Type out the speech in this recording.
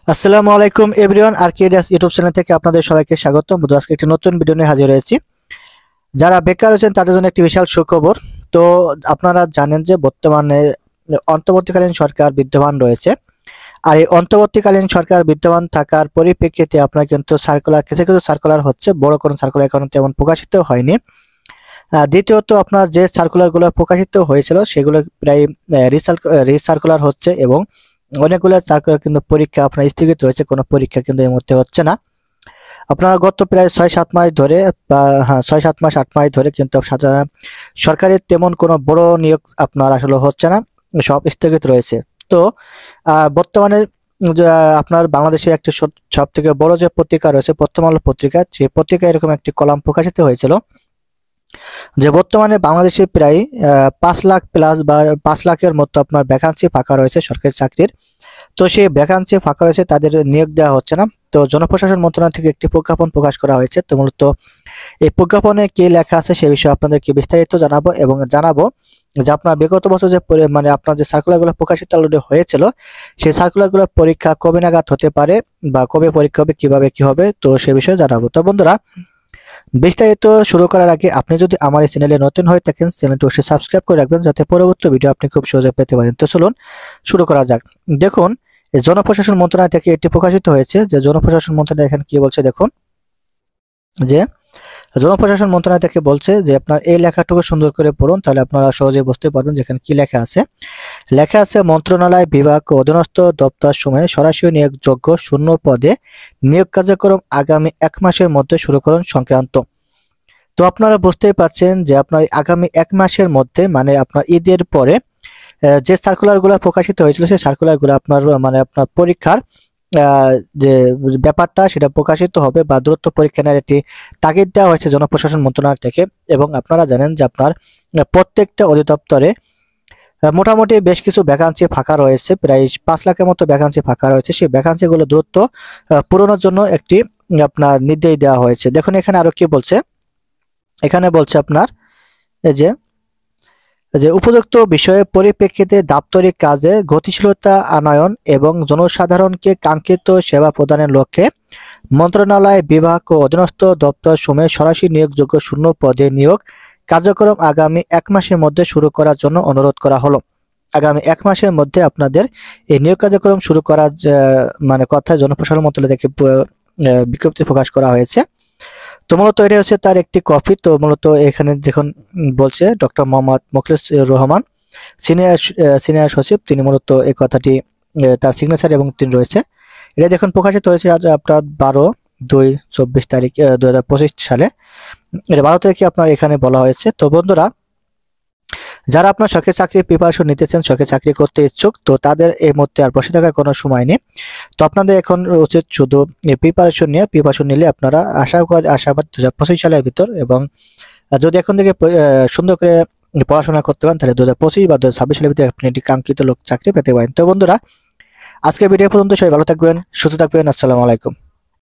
আসসালামু আলাইকুম everyone, আরকেডিয়াস YouTube channel থেকে আপনাদের সবাইকে স্বাগত। আজকে একটি নতুন ভিডিও নিয়ে হাজির হয়েছি। যারা বেকার আছেন তাদের জন্য একটি বিশাল সুখবর। তো আপনারা জানেন যে বর্তমানে অন্তর্বর্তীকালীন সরকার বিদ্যমান রয়েছে। আর এই অন্তর্বর্তীকালীন সরকার বিদ্যমান থাকার পরিপ্রেক্ষিতে আপনার কিন্তু কিছু কিছু সার্কুলার হচ্ছে, বড় কোনো সার্কুলার এখন তেমন প্রকাশিত হয়নি। দ্বিতীয়ত আপনার যে সার্কুলারগুলো প্রকাশিত হয়েছিল সেগুলো প্রায় রিসার্কুলার হচ্ছে এবং অনেকগুলো সার্কুলার কিন্তু পরীক্ষা আপনার স্থগিত রয়েছে, কোনো পরীক্ষা কিন্তু এই মুহূর্তে হচ্ছে না। আপনারা গত প্রায় 6-7 মাস ধরে বা 6-7 মাস 8 মাস ধরে কিন্তু সরকারের তেমন কোনো বড় নিয়োগ আপনার আসলে হচ্ছে না, সব স্থগিত রয়েছে। তো বর্তমানে আপনার বাংলাদেশে একটা সব থেকে বড় যে পত্রিকা রয়েছে প্রথম আলো পত্রিকা, সেই পত্রিকায় এরকম একটি কলাম প্রকাশিত হয়েছিল যে বর্তমানে বাংলাদেশে প্রায় 5 লাখ প্লাস বা 5 লাখের মতো আপনার ভ্যাকান্সি ফাঁকা রয়েছে সরকারি চাকরির। তো সেই ভ্যাকান্সি ফাঁকা রয়েছে, তাদের নিয়োগ দেওয়া হচ্ছে না। তো জনপ্রশাসন মন্ত্রণালয় থেকে একটি প্রজ্ঞাপন প্রকাশ করা হয়েছে। তো মূলত এই প্রজ্ঞাপনে কি লেখা আছে সে বিষয়ে আপনাদেরকে বিস্তারিত জানাবো এবং জানাবো যে আপনার বিগত বছর যে মানে আপনার যে সার্কুলারগুলো প্রকাশিত অলরেডি হয়েছিল সেই সার্কুলারগুলোর পরীক্ষা কবে নাগাদ হতে পারে বা কবে পরীক্ষা হবে, কিভাবে কি হবে, তো সে বিষয়ে জানাবো। তো বন্ধুরা, বিস্তারিত শুরু করার আগে আপনি যদি আমার এই চ্যানেলে নতুন হয়ে থাকেন চ্যানেলটি অবশ্যই সাবস্ক্রাইব করে রাখবেন যাতে পরবর্তী ভিডিও আপনি খুব সহজে পেতে পারেন। তো চলুন শুরু করা যাক। দেখুন, জনপ্রশাসন মন্ত্রণালয় থেকে এটি প্রকাশিত হয়েছে যে জনপ্রশাসন মন্ত্রণালয় এখানে কি বলছে দেখুন, যে জনপ্রশাসন মন্ত্রণালয় থেকে বলছে যে আপনার এই লেখাটুকু সুন্দর করে পড়ুন, তাহলে আপনারা সহজে বুঝতে পারবেন যেখানে কি লেখা আছে। লেখা আছে মন্ত্রণালয় বিভাগ ও অধীনস্থ দপ্তর সময়ে সরাসরি নিয়োগযোগ্য শূন্য পদে নিয়োগ কার্যক্রম আগামী 1 মাসের মধ্যে শুরু করুন সংক্রান্ত। তো আপনারা বুঝতেই পারছেন যে আপনার আগামী 1 মাসের মধ্যে মানে আপনার ঈদের পরে যে সার্কুলারগুলো প্রকাশিত হয়েছিল সেই সার্কুলারগুলো আপনার মানে আপনার পরীক্ষার যে ব্যাপারটা সেটা প্রকাশিত হবে বা দূরত্ব পরীক্ষা নেওয়ার একটি তাগিদ দেওয়া হয়েছে জনপ্রশাসন মন্ত্রণালয় থেকে। এবং আপনারা জানেন যে আপনার প্রত্যেকটা অধিদপ্তরে মোটামুটি বেশ কিছু ভ্যাকান্সি ফাঁকা রয়েছে, প্রায় 5 লাখের মতো ভ্যাকান্সি ফাঁকা রয়েছে। সেই ভ্যাকান্সিগুলো দ্রুত পূরণের জন্য একটি আপনার নির্দেশ দেওয়া হয়েছে। দেখুন এখানে আরো কি বলছে, এখানে বলছে আপনার এই যে উপযুক্ত বিষয়ের পরিপ্রেক্ষিতে দাপ্তরিক কাজে গতিশীলতা আনয়ন এবং জনসাধারণকে কাঙ্ক্ষিত সেবা প্রদানের লক্ষ্যে মন্ত্রণালয় বিভাগ ও অধীনস্থ দপ্তর সমূহে সরাসরি নিয়োগযোগ্য শূন্য পদে নিয়োগ কার্যক্রম আগামী 1 মাসের মধ্যে শুরু করার জন্য অনুরোধ করা হলো। আগামী 1 মাসের মধ্যে আপনাদের এই নিয়োগ কার্যক্রম শুরু করার মানে কথা জনপ্রশাসন মন্ত্রণালয় থেকে বিজ্ঞপ্তি প্রকাশ করা হয়েছে। তো মূলত এটা হচ্ছে তার একটি কপি। তো মূলত এখানে দেখুন বলছে ডক্টর মোহাম্মদ মোখলেস রহমান সিনিয়র সচিব, তিনি মূলত এই কথাটি তার সিগনেচার এবং তিনি রয়েছে। এটা দেখুন প্রকাশিত হয়েছে আজ আপনার 12/2/24 তারিখ 2025 সালে। এটা 12 তারিখে আপনার এখানে বলা হয়েছে। তো বন্ধুরা, যারা আপনার সরকারি চাকরির প্রিপারেশন নিতেছেন, সরকারি চাকরি করতে ইচ্ছুক, তো তাদের এই মুহূর্তে আর বসে থাকার কোনো সময় নেই। তো আপনাদের এখন উচিত শুধু প্রিপারেশন নিলে আপনারা আশাবাদ 2025 সালের ভিতর, এবং যদি এখন থেকে সুন্দর করে পড়াশোনা করতে পারেন তাহলে 2025 বা 2026 সালের ভিতরে আপনি একটি কাঙ্ক্ষিত চাকরি পেতে পারেন। তো বন্ধুরা, আজকের ভিডিও পর্যন্ত সবাই ভালো থাকবেন, সুস্থ থাকবেন। আসসালামু আলাইকুম।